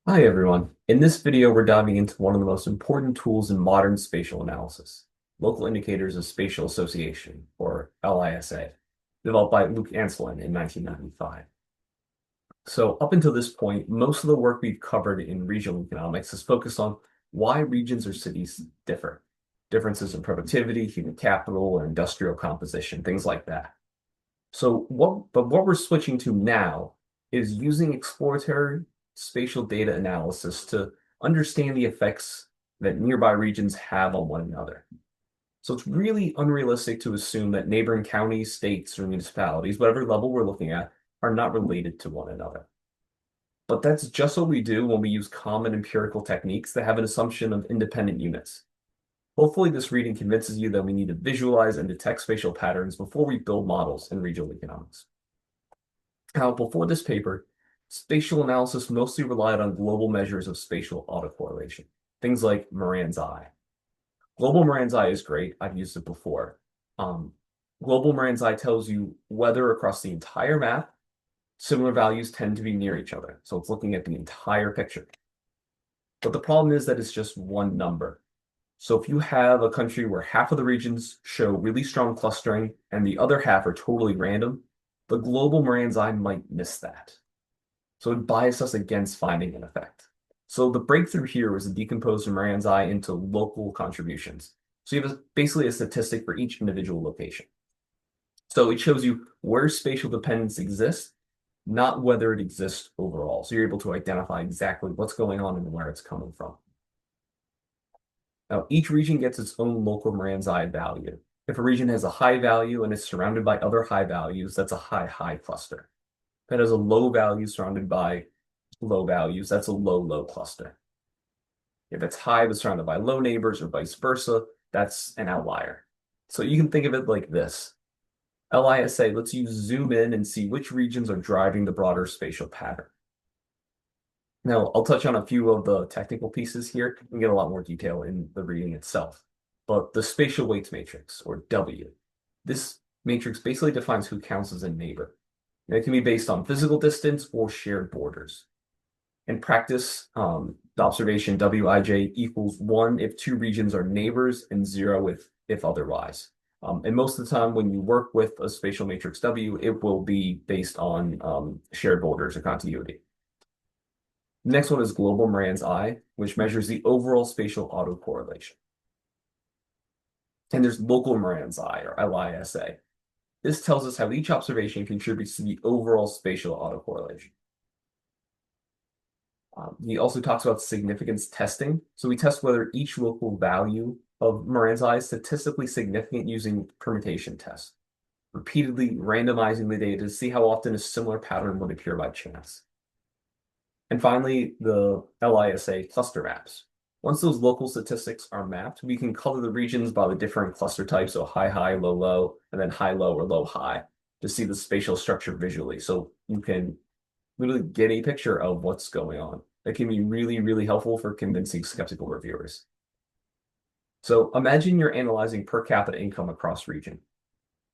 Hi everyone. In this video, we're diving into one of the most important tools in modern spatial analysis, local indicators of spatial association, or LISA, developed by Luke Anselin in 1995. So up until this point, most of the work we've covered in regional economics has focused on why regions or cities differ, differences in productivity, human capital, or industrial composition, things like that. But what we're switching to now is using exploratory spatial data analysis to understand the effects that nearby regions have on one another. So it's really unrealistic to assume that neighboring counties, states, or municipalities, whatever level we're looking at, are not related to one another. But that's just what we do when we use common empirical techniques that have an assumption of independent units. Hopefully, this reading convinces you that we need to visualize and detect spatial patterns before we build models in regional economics. Now, before this paper, spatial analysis mostly relied on global measures of spatial autocorrelation, things like Moran's eye. Global Moran's eye is great. I've used it before. Um, Global Moran's eye tells you whether across the entire map, similar values tend to be near each other. So it's looking at the entire picture. But the problem is that it's just one number. So if you have a country where half of the regions show really strong clustering and the other half are totally random, the global Moran's eye might miss that. So it biased us against finding an effect. So the breakthrough here was to decompose Moran's eye into local contributions. So you have basically a statistic for each individual location. So it shows you where spatial dependence exists, not whether it exists overall. So you're able to identify exactly what's going on and where it's coming from. Now, each region gets its own local Moran's eye value. If a region has a high value and is surrounded by other high values, that's a high cluster. If it has a low value surrounded by low values, that's a low cluster. If it's high but surrounded by low neighbors or vice versa, that's an outlier. So you can think of it like this. LISA lets you zoom in and see which regions are driving the broader spatial pattern. Now, I'll touch on a few of the technical pieces here and get a lot more detail in the reading itself. But the spatial weights matrix, or W, this matrix basically defines who counts as a neighbor. And it can be based on physical distance or shared borders. In practice, the observation Wij equals 1 if two regions are neighbors and 0 if otherwise. And most of the time when you work with a spatial matrix W, it will be based on shared borders or contiguity. The next one is global Moran's eye, which measures the overall spatial autocorrelation. And there's local Moran's eye, or LISA. This tells us how each observation contributes to the overall spatial autocorrelation. He also talks about significance testing. So we test whether each local value of Moran's eye is statistically significant using permutation tests, repeatedly randomizing the data to see how often a similar pattern would appear by chance. And finally, the LISA cluster maps. Once those local statistics are mapped, we can color the regions by the different cluster types, so high, low, and then high, low, or low, high, to see the spatial structure visually. So you can literally get a picture of what's going on. That can be really helpful for convincing skeptical reviewers. So imagine you're analyzing per capita income across region.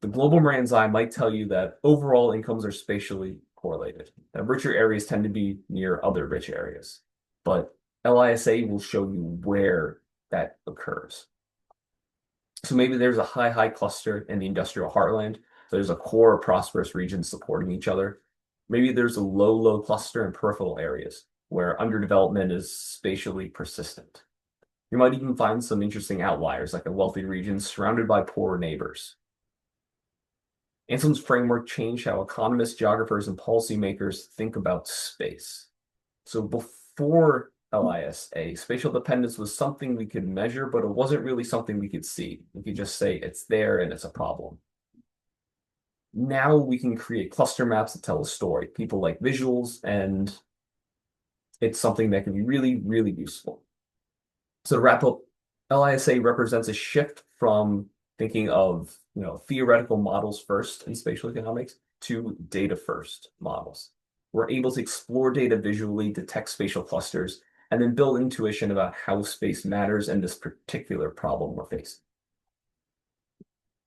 The global Moran's eye might tell you that overall incomes are spatially correlated, that richer areas tend to be near other rich areas. But LISA will show you where that occurs. So maybe there's a high cluster in the industrial heartland. So there's a core of prosperous regions supporting each other. Maybe there's a low cluster in peripheral areas where underdevelopment is spatially persistent. You might even find some interesting outliers, like a wealthy region surrounded by poor neighbors. Anselm's framework changed how economists, geographers, and policymakers think about space. So before LISA, spatial dependence was something we could measure, but it wasn't really something we could see. We could just say it's there and it's a problem. Now we can create cluster maps that tell a story. People like visuals, and it's something that can be really useful. So to wrap up, LISA represents a shift from thinking of theoretical models first in spatial economics to data first models. We're able to explore data visually, detect spatial clusters, and then build intuition about how space matters in this particular problem we're facing.